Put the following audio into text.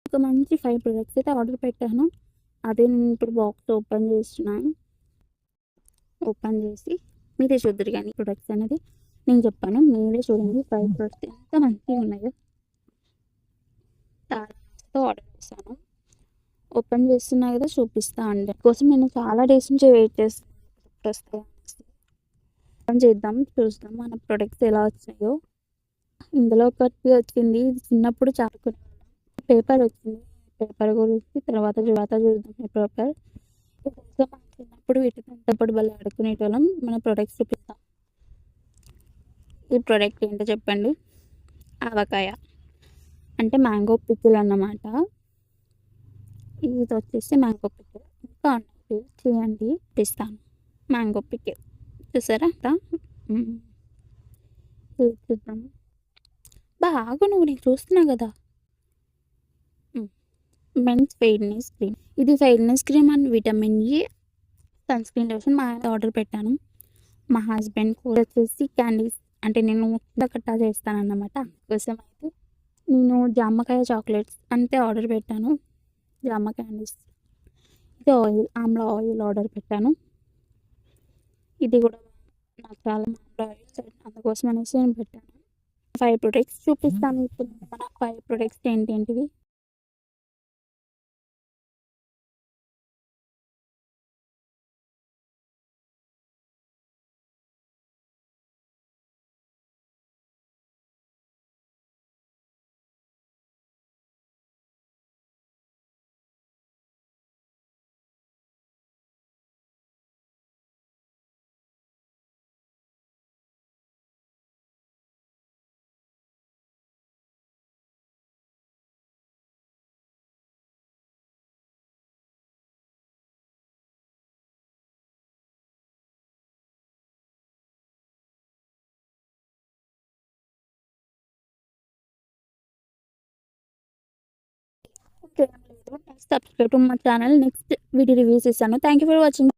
ఒక మంచి 5 ప్రొడక్ట్స్ అయితే ఆర్డర్ పెట్టాను. అదే నేను ఇప్పుడు బాక్స్ ఓపెన్ చేస్తున్నాను. ఓపెన్ చేసి మీరే చూద్దురు కానీ ప్రొడక్ట్స్ అనేది నేను చెప్పాను. మీరే చూడండి 5 ప్రొడక్ట్స్ ఎంత మంచిగా ఉన్నాయో. తారాతో ఆర్డర్ చేశాను. ఓపెన్ చేస్తున్నా కదా చూపిస్తా అండి. కోసం నేను చాలా డేస్ నుంచి వెయిట్ చేస్తున్నాను. వస్తాయి ఓపెన్ చేద్దాం, చూద్దాం మన ప్రొడక్ట్స్ ఎలా వచ్చాయో. ఇందులో ఒకటి వచ్చింది, చిన్నప్పుడు చాటుకునే పేపర్ వచ్చింది. పేపర్ గురించి తర్వాత చూద్దాం. ఈ పేపర్ మనం చిన్నప్పుడు వీటితో ఎంతప్పుడు బల్ల ఆడుకునేటోళ్ళం. మన ప్రొడక్ట్స్ చూపిస్తాం. ఈ ప్రోడక్ట్ ఏంటో చెప్పండి. ఆవకాయ అంటే మ్యాంగో పికిల్ అన్నమాట. ఇది వచ్చేసి మ్యాంగో పికిల్. ఇంకా చేయండి ఇస్తాను. మ్యాంగో పికిల్ చూసారా చూద్దాం. బాగా నువ్వు నీకు చూస్తున్నా కదా. Men's fairness cream. ఇది fairness cream and vitamin A sunscreen lotion మా ఆర్డర్ పెట్టాను. మా హస్బెండ్ కూడా వచ్చేసి క్యాండీస్ అంటే నేను కట్టా చేస్తానన్నమాట. కోసం అయితే నేను జామకాయ చాక్లెట్స్ అంతే ఆర్డర్ పెట్టాను. జామ క్యాండీస్. ఇది ఆయిల్, ఆమ్లా ఆయిల్ ఆర్డర్ పెట్టాను. ఇది కూడా నాకు చాలా ఆమ్లా ఆయిల్ అందుకోసం అనేసి నేను పెట్టాను. 5 ప్రొడక్ట్స్ చూపిస్తాను. ఇప్పుడు మన 5 ప్రొడక్ట్స్ ఏంటేంటివి. Next subscribe to my channel. Next video reviews ఇస్తాను. Thank you for watching.